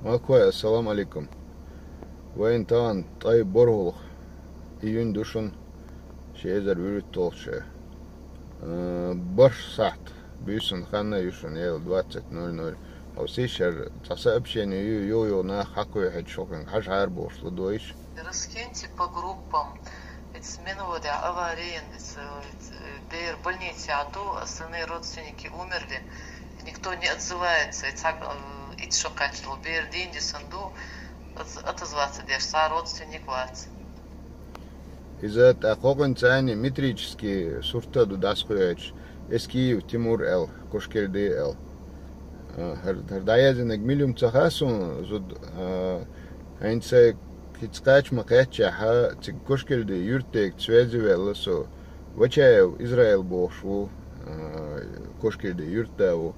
Маквай, ассалам алейкум. Вайн таан тай боргулх. Июнь душун шейзер вирит толше. Борш сахт. Бюсен ханна юшун ел 20:00. Аусишер таса общение йо на хакуя хедшокен. Хашар бошло дойш. Раскиньте по группам. Ведь смену аварии, в больнице аду, остальные родственники умерли. Никто не отзывается. И что качало, деньги санду, отозваться, где родственник вац. Из-за такого цены метрические суртаду дасхуяч. Эски Тимур Эл, Кошкерди Эл. Хардаязинек миллиум цахасун, зуд айнце кицкач макача Кошкерди юртек цвезивелласо. Вачаев Израиль бошу Кошкерди юртаву.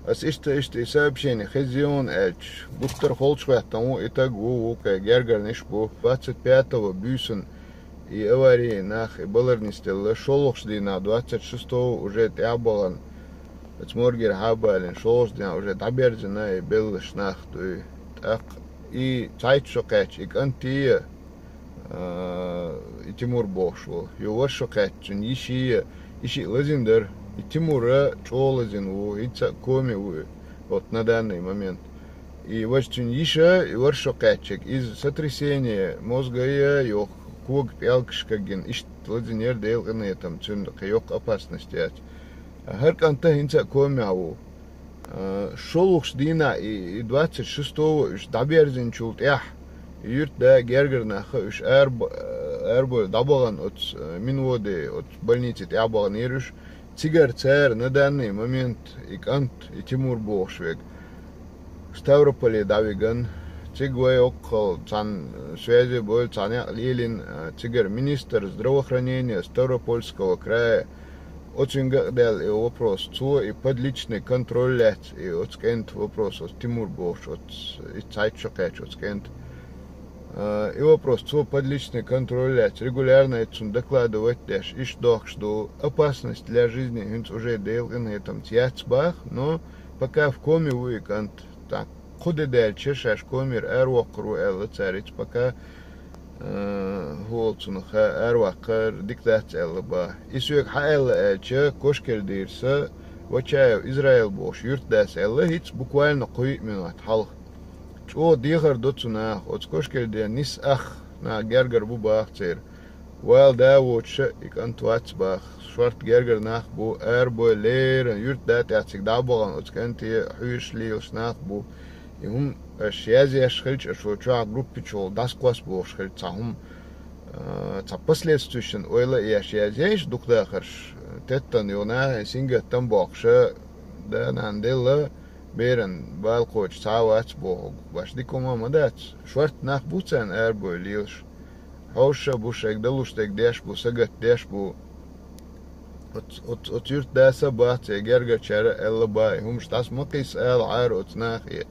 As ist сообщение Хезион Эльч, Буттер Холчваттаму Итагу, Гергернишбу, 25-го Бюсен и аварии нах и Балернистелла, Шолохшдина, 26-го уже Тябалан, Цморгер Хабалин, Шолохшдина, уже Таберзина и Беллашнах, и Цайтшокач, и Кантия, и Тимур Бошву, Ювашокач, Иши Лазиндер, и Тимура Чолазин, и Коми, вот на данный момент. И очень еще и Варшокачек из сотрясения мозга я ког пялкшкаген ишт Владимир дел на этом цюндок yok опасности. Her канта инца Комяу. Шолухшдина и 26-го уж даберзин чулт ях. Юрт да гергернах уж эрбо дабаган от минводы от больницы тябаган ирыш. Цигар цар на данный момент и Кант, и Тимур Бошвег. Ставрополе Давиган, Цигвай около цан связи был цаня Лилин, цигар министр здравоохранения Ставропольского края. Очень гадал и вопрос, что и подличный контроль и отскент вопрос от Тимур Бош, от Цайтшокач, отскент. И вопрос, что подличный контроль регулярно это докладывать даже и что опасность для жизни уже дел на этом тяцбах, но пока в коме уикант так куда дальше шаш комер эрвокру элцарич пока голцунха эрвакар диктация лба исуек хаэл элче кошкердирса вачаев Израиль бош юртдас элла хиц буквально кой минут хал чо дихар доцуна отскошкерде нис ах на гергер бубах цер Wel da wotje ik antwoordsbach zwart gerger nach bo erbo leren jurt dat hat sich da bogen uns kennt ihr hüschli us nach bo шьязи шхельч шоча группе чол das класс bo шхельц хум ца последствующен ойла я шьязеш духдахарш теттан йона синга там бохша да нандела берен балкоч цавац bo баш дикома мадат шварт nach буцен erbo лилш Hausa bushek dalustek dashbu sagat dashbu ot yurt dasa baate gerga chara ella bay hum stas maqis al ar otnahi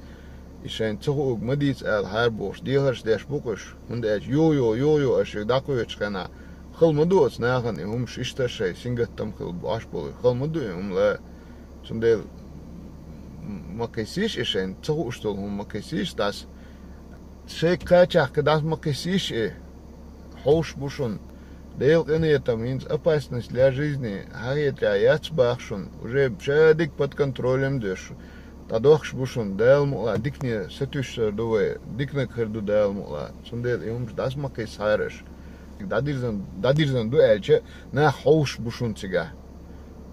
ishen tsuug madis al harbosh dihars dashbukush und yo ash dakoych kana khalmadu otnahan hum shishta shay singatam khil bashbul khalmadu hum la sundel maqisish ishen tsuug shtol hum maqisish das shay kachach das maqisish Хоуш бушун. Дейл это means опасность для жизни. Харитя яцбахшун. Уже пшадик под контролем деш. Тадохш бушун. Дейл мула. Дикне сетюшер дуwe. Дикне кырду дейл мула. Сундел юмш das макай сайреш. Дадирзан дуэлче на хоуш бушун цига.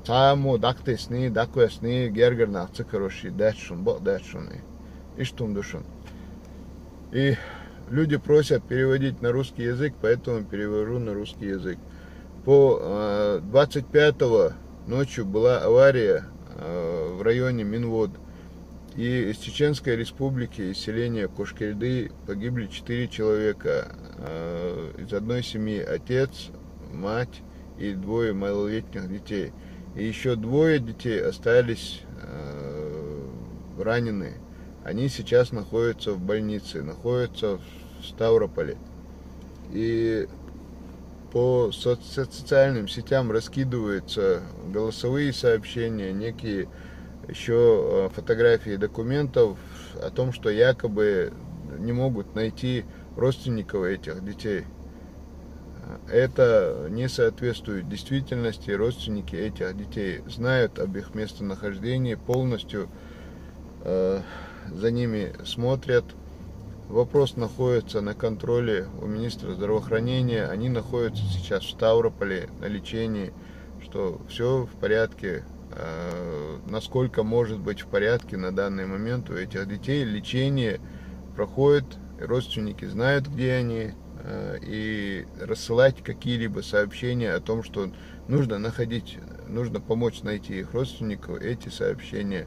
Цамо дактесни, даквесни, гергернах цикароши, дэтшун, бо дэтшуни. Иштум душун. И люди просят переводить на русский язык, поэтому перевожу на русский язык. По 25-го ночью была авария в районе Минвод. И из Чеченской республики, из селения Кошкерды погибли 4 человека. Из одной семьи отец, мать и 2 малолетних детей. И еще 2 детей остались ранены. Они сейчас находятся в больнице, находятся в Ставрополе. И по социальным сетям раскидываются голосовые сообщения, некие еще фотографии документов о том, что якобы не могут найти родственников этих детей. Это не соответствует действительности. Родственники этих детей знают об их местонахождении, полностью за ними смотрят. Вопрос находится на контроле у министра здравоохранения. Они находятся сейчас в Ставрополе на лечении, что все в порядке. Насколько может быть в порядке на данный момент у этих детей. Лечение проходит, родственники знают, где они, и рассылать какие-либо сообщения о том, что нужно помочь найти их родственников, эти сообщения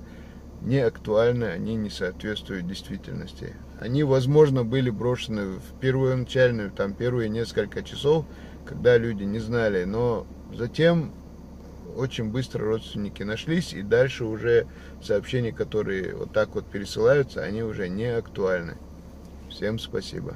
не актуальны, они не соответствуют действительности. Они, возможно, были брошены в первоначальную, первые несколько часов, когда люди не знали, но затем очень быстро родственники нашлись, и дальше уже сообщения, которые вот так вот пересылаются, они уже не актуальны. Всем спасибо.